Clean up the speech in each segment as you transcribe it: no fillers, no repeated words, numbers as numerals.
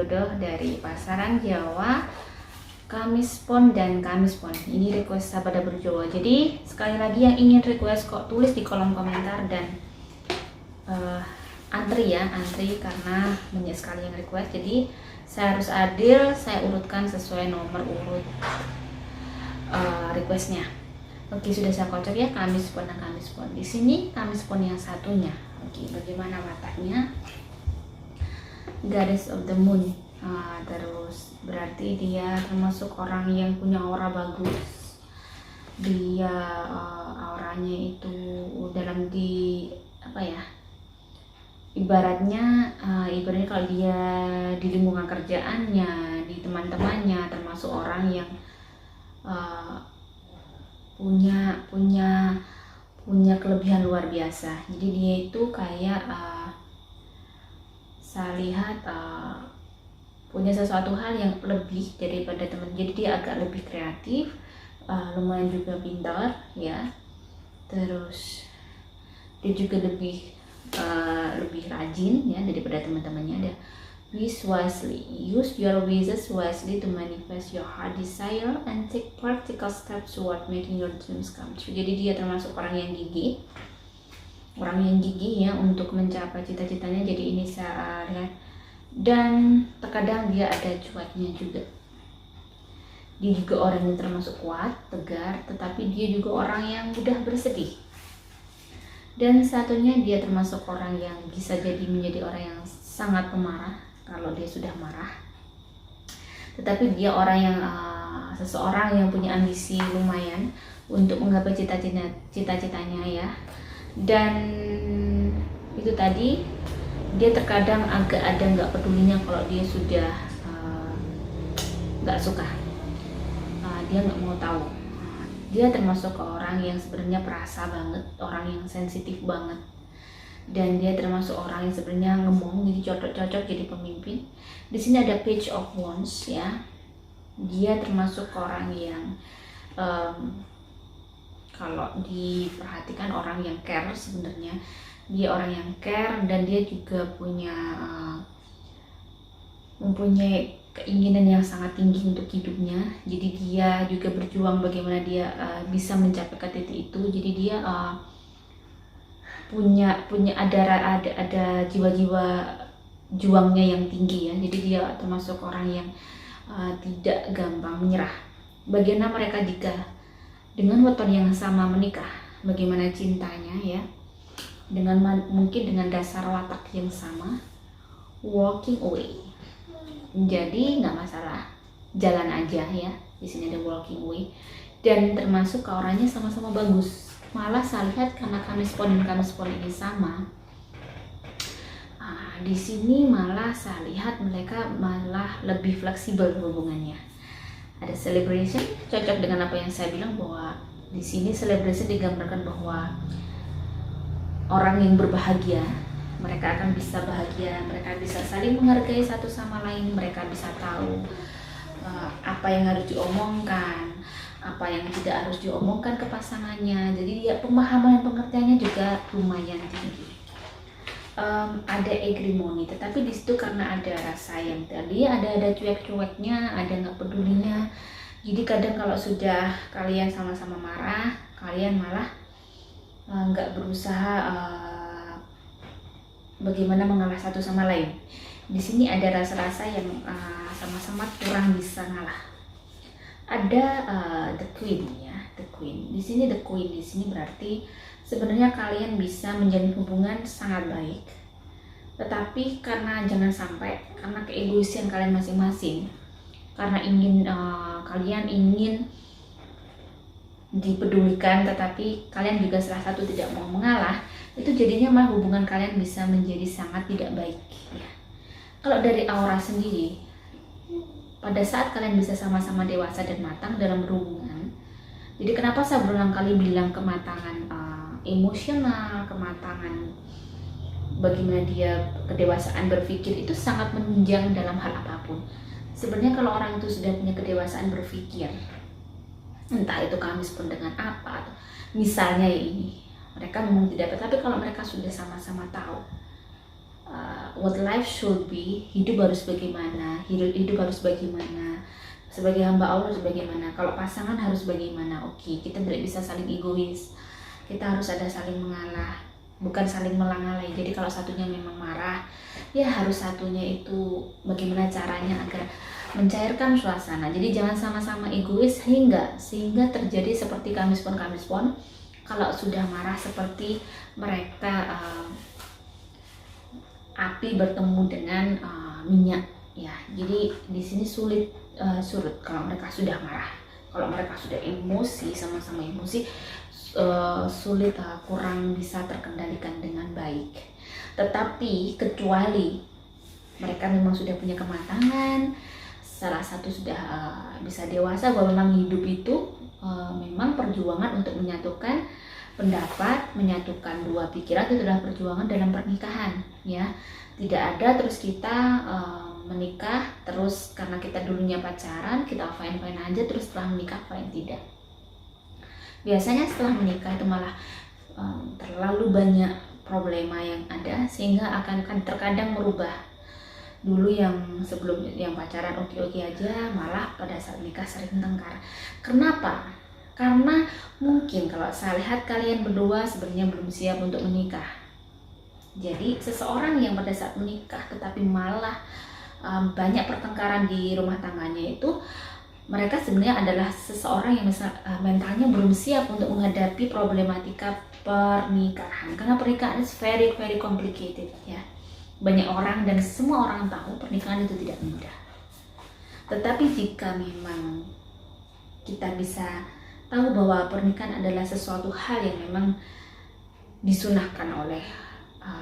jodoh dari pasaran Jawa, Kamis Pon dan Kamis Pon. Ini request Sabada Berjowa. Jadi sekali lagi yang ingin request kok tulis di kolom komentar dan antri karena banyak sekali yang request. Jadi saya harus adil, saya urutkan sesuai nomor urut requestnya. Oke, sudah saya kocok ya Kamis Pon dan Kamis Pon. Di sini Kamis Pon yang satunya. Oke, bagaimana wataknya? Goddess of the Moon. Terus berarti dia termasuk orang yang punya aura bagus. Dia auranya itu dalam ibaratnya kalau dia di lingkungan kerjaannya, di teman-temannya, termasuk orang yang punya kelebihan luar biasa. Jadi dia itu kayak saya lihat punya sesuatu hal yang lebih daripada teman. Jadi dia agak lebih kreatif, lumayan juga pintar ya. Terus dia juga lebih rajin ya daripada teman-temannya. Ada wish wisely, use your wishes wisely to manifest your heart desire and take practical steps toward making your dreams come true. Jadi dia termasuk orang yang gigih ya untuk mencapai cita-citanya. Jadi ini saya lihat, dan terkadang dia ada cueknya juga. Dia juga orang yang termasuk kuat, tegar, tetapi dia juga orang yang mudah bersedih. Dan satunya dia termasuk orang yang bisa jadi menjadi orang yang sangat pemarah kalau dia sudah marah. Tetapi dia orang yang seseorang yang punya ambisi lumayan untuk menggapai cita-citanya ya. Dan itu tadi, dia terkadang agak ada nggak pedulinya kalau dia sudah nggak suka. Dia nggak mau tahu. Dia termasuk orang yang sebenarnya perasa banget, orang yang sensitif banget, dan dia termasuk orang yang sebenarnya ngomong, jadi cocok jadi pemimpin. Di sini ada Page of Wands ya. Dia termasuk orang yang kalau diperhatikan orang yang care sebenarnya. Dia orang yang care dan dia juga mempunyai keinginan yang sangat tinggi untuk hidupnya. Jadi dia juga berjuang bagaimana dia bisa mencapai ke titik itu. Jadi dia ada jiwa-jiwa juangnya yang tinggi ya. Jadi dia termasuk orang yang tidak gampang menyerah. Bagaimana mereka jika dengan weton yang sama menikah, bagaimana cintanya ya, mungkin dengan dasar watak yang sama, walking away. Jadi nggak masalah, jalan aja ya. Di sini ada walking away, dan termasuk auranya sama-sama bagus. Malah saya lihat karena Kamis Pon dan Kamis Pon ini sama, di sini malah saya lihat mereka malah lebih fleksibel hubungannya. Ada celebration, cocok dengan apa yang saya bilang bahwa di sini celebration digambarkan bahwa orang yang berbahagia, mereka akan bisa bahagia, mereka bisa saling menghargai satu sama lain, mereka bisa tahu apa yang harus diomongkan, apa yang tidak harus diomongkan ke pasangannya. Jadi ya pemahaman dan pengertiannya juga lumayan tinggi. Ada agrimony, tetapi di situ karena ada rasa yang tadi ada cuek-cueknya, ada nggak pedulinya. Jadi kadang kalau sudah kalian sama-sama marah, kalian malah nggak berusaha bagaimana mengalah satu sama lain. Di sini ada rasa-rasa yang sama-sama kurang bisa ngalah. Ada the queen ya, the queen. Di sini the queen, di sini berarti sebenarnya kalian bisa menjalin hubungan sangat baik, tetapi karena jangan sampai karena keegoisan kalian masing-masing, karena kalian ingin dipedulikan, tetapi kalian juga salah satu tidak mau mengalah, itu jadinya malah hubungan kalian bisa menjadi sangat tidak baik ya. Kalau dari aura sendiri, pada saat kalian bisa sama-sama dewasa dan matang dalam berhubungan, jadi kenapa saya berulang kali bilang kematangan emosional, kematangan bagaimana dia kedewasaan berpikir itu sangat menunjang dalam hal apapun. Sebenarnya kalau orang itu sudah punya kedewasaan berpikir, entah itu Kamis Pon dengan apa, misalnya ya ini, mereka memang tidak, tapi kalau mereka sudah sama-sama tahu what life should be, hidup harus bagaimana, hidup harus bagaimana, sebagai hamba Allah harus bagaimana, kalau pasangan harus bagaimana. Oke, kita tidak bisa saling egois, kita harus ada saling mengalah, bukan saling melangalai. Jadi kalau satunya memang marah, ya harus satunya itu bagaimana caranya agar mencairkan suasana. Jadi jangan sama-sama egois sehingga terjadi seperti kami spon kalau sudah marah seperti mereka api bertemu dengan minyak ya. Jadi di sini sulit surut kalau mereka sudah marah. Kalau mereka sudah emosi, sama-sama emosi, sulit, kurang bisa terkendalikan dengan baik. Tetapi kecuali mereka memang sudah punya kematangan, salah satu sudah bisa dewasa, bahwa memang hidup itu memang perjuangan untuk menyatukan pendapat, menyatukan dua pikiran, itu adalah perjuangan dalam pernikahan ya. Tidak ada terus kita menikah terus karena kita dulunya pacaran, kita fine-fine aja, terus setelah menikah fine, tidak. Biasanya setelah menikah itu malah terlalu banyak problema yang ada, sehingga akan terkadang merubah. Dulu yang sebelum yang pacaran oke-oke aja, malah pada saat nikah sering tengkar. Kenapa? Karena mungkin kalau saya lihat kalian berdua sebenarnya belum siap untuk menikah. Jadi seseorang yang pada saat menikah tetapi malah banyak pertengkaran di rumah tangganya, itu mereka sebenarnya adalah seseorang yang mentalnya belum siap untuk menghadapi problematika pernikahan. Karena pernikahan is very very complicated ya. Banyak orang dan semua orang tahu pernikahan itu tidak mudah. Tetapi jika memang kita bisa tahu bahwa pernikahan adalah sesuatu hal yang memang disunahkan oleh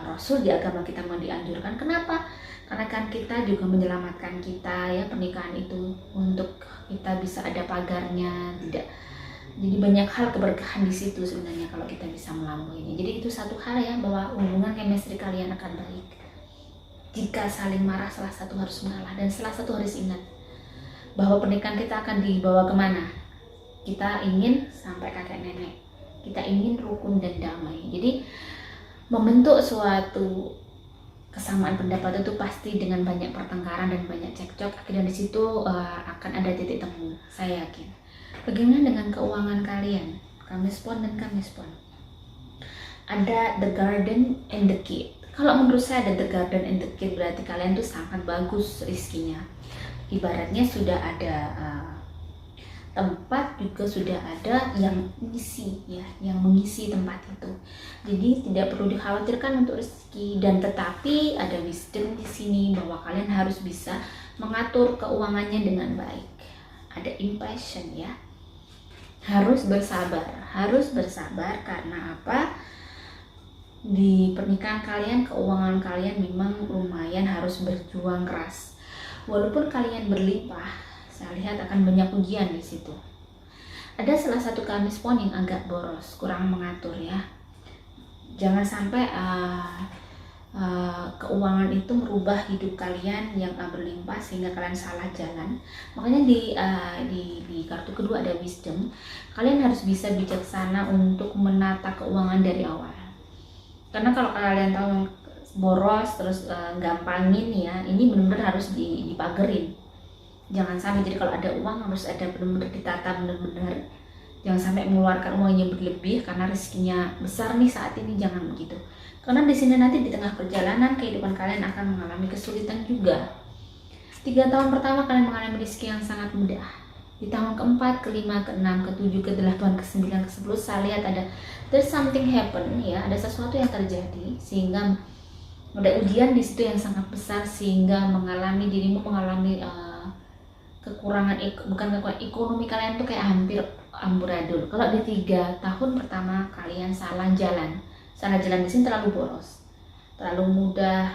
Rasul di agama kita, mau dianjurkan. Kenapa? Karena kan kita juga menyelamatkan kita ya, pernikahan itu untuk kita bisa ada pagarnya, tidak. Jadi banyak hal keberkahan di situ sebenarnya kalau kita bisa melambainya. Jadi itu satu hal ya, bahwa hubungan chemistry kalian akan baik jika saling marah salah satu harus mengalah, dan salah satu harus ingat bahwa pernikahan kita akan dibawa kemana. Kita ingin sampai kakek nenek, kita ingin rukun dan damai. Jadi membentuk suatu kesamaan pendapat itu pasti dengan banyak pertengkaran dan banyak cekcok. Akhirnya di situ akan ada titik temu, saya yakin. Bagaimana dengan keuangan kalian, Kamispon dan Kamispon? Ada the garden and the kid. Kalau menurut saya ada the garden and the kid, berarti kalian tuh sangat bagus rizkinya. Ibaratnya sudah ada tempat, juga sudah ada yang mengisi ya, yang mengisi tempat itu. Jadi tidak perlu dikhawatirkan untuk rezeki, dan tetapi ada wisdom di sini bahwa kalian harus bisa mengatur keuangannya dengan baik. Ada impassion ya. Harus bersabar karena apa? Di pernikahan kalian, keuangan kalian memang lumayan harus berjuang keras. Walaupun kalian berlimpah, saya lihat akan banyak ujian di situ. Ada salah satu Kamispon yang agak boros, kurang mengatur ya. Jangan sampai keuangan itu merubah hidup kalian yang berlimpah sehingga kalian salah jalan. Makanya di kartu kedua ada wisdom. Kalian harus bisa bijaksana untuk menata keuangan dari awal. Karena kalau kalian tahu boros terus gampangin ya, ini benar-benar harus dipagerin. Jangan sampai, jadi kalau ada uang harus ada benar-benar ditata benar-benar. Jangan sampai mengeluarkan uang yang berlebih karena rezekinya besar nih saat ini, jangan begitu. Karena di sini nanti di tengah perjalanan kehidupan kalian akan mengalami kesulitan juga. 3 tahun pertama kalian mengalami rezeki yang sangat mudah. Di tahun keempat, kelima, keenam, ketujuh, ke-8, ke-9, ke-10 saya lihat there's something happen ya, ada sesuatu yang terjadi sehingga ada ujian di situ yang sangat besar, sehingga dirimu mengalami kekurangan, bukan kekurangan ekonomi kalian tuh kayak hampir amburadul. Kalau di 3 tahun pertama kalian salah jalan di sini, terlalu boros, terlalu mudah.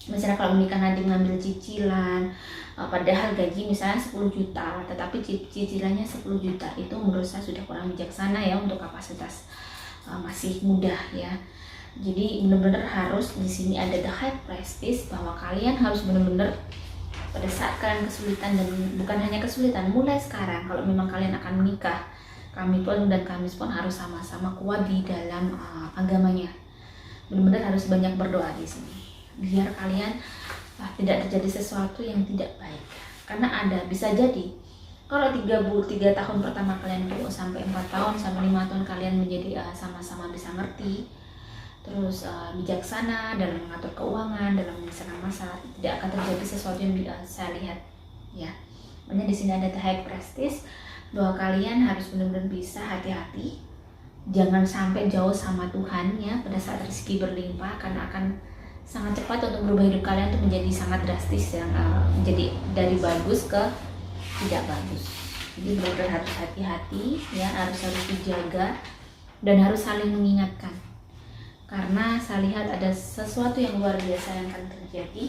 Misalnya kalau menikah nanti mengambil cicilan, padahal gaji misalnya 10 juta, tetapi cicilannya 10 juta, itu menurut saya sudah kurang bijaksana ya untuk kapasitas masih muda ya. Jadi benar-benar harus di sini ada the high prestige, bahwa kalian harus benar-benar pada saat kalian kesulitan, dan bukan hanya kesulitan, mulai sekarang kalau memang kalian akan menikah, Kamispon dan Kamispon harus sama-sama kuat di dalam agamanya. Benar-benar harus banyak berdoa di sini. biar kalian tidak terjadi sesuatu yang tidak baik. Karena bisa jadi kalau 3 tahun pertama kalian tuh sampai 4 tahun sampai 5 tahun kalian menjadi sama-sama bisa ngerti, terus bijaksana dalam mengatur keuangan, dalam menyelesaikan masalah, tidak akan terjadi sesuatu yang saya lihat ya. Makanya di sini ada high prestige bahwa kalian harus benar-benar bisa hati-hati, jangan sampai jauh sama Tuhan ya pada saat rezeki berlimpah, karena akan sangat cepat untuk berubah hidup kalian untuk menjadi sangat drastis yang menjadi dari bagus ke tidak bagus. Jadi benar-benar harus hati-hati ya, harus dijaga dan harus saling mengingatkan. Karena saya lihat ada sesuatu yang luar biasa yang akan terjadi,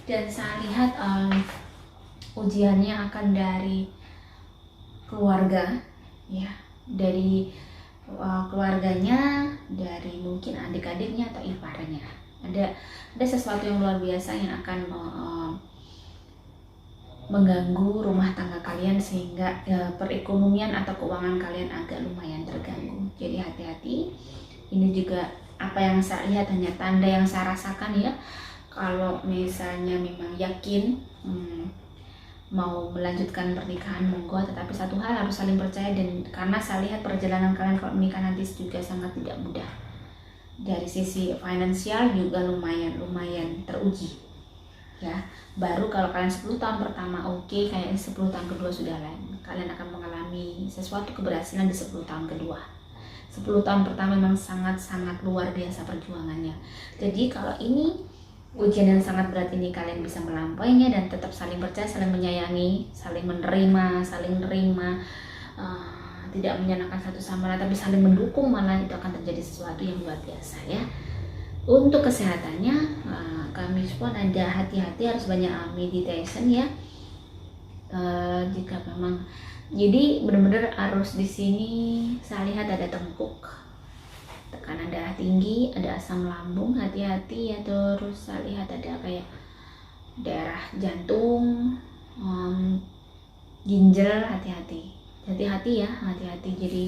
dan saya lihat ujiannya akan dari keluarga ya, dari keluarganya, dari mungkin adik-adiknya atau iparnya. Ada sesuatu yang luar biasa yang akan mengganggu rumah tangga kalian, sehingga perekonomian atau keuangan kalian agak lumayan terganggu. Jadi hati-hati. Ini juga apa yang saya lihat hanya tanda yang saya rasakan ya. Kalau misalnya memang yakin mau melanjutkan pernikahan, monggo, tetapi satu hal harus saling percaya. Dan karena saya lihat perjalanan kalian kalau menikah nanti juga sangat tidak mudah. Dari sisi finansial juga lumayan teruji ya. Baru kalau kalian 10 tahun pertama oke, kayaknya 10 tahun kedua sudah lain. Kalian akan mengalami sesuatu keberhasilan di 10 tahun kedua. 10 tahun pertama memang sangat-sangat luar biasa perjuangannya. Jadi kalau ini ujian yang sangat berat ini kalian bisa melampauinya dan tetap saling percaya, saling menyayangi, saling menerima, saling nerima, tidak menyalahkan satu sama lain, tapi saling mendukung, malah itu akan terjadi sesuatu yang luar biasa ya. Untuk kesehatannya kami pun ada hati-hati, harus banyak meditation ya. Jika memang jadi benar-benar harus di sini saya lihat ada tengkuk, tekanan darah tinggi, ada asam lambung, hati-hati ya. Terus saya lihat ada kayak daerah jantung, ginjal, hati-hati ya, hati-hati. Jadi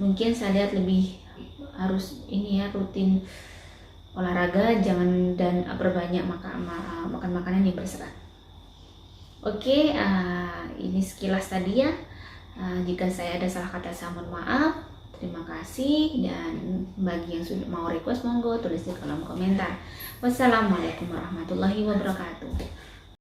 mungkin saya lihat lebih harus ini ya, rutin olahraga, jangan dan berbanyak makan makanan yang berserat. Oke, ini sekilas tadi ya. Jika saya ada salah kata saya mohon maaf. Terima kasih, dan bagi yang sudah mau request monggo tulis di kolom komentar. Wassalamualaikum warahmatullahi wabarakatuh.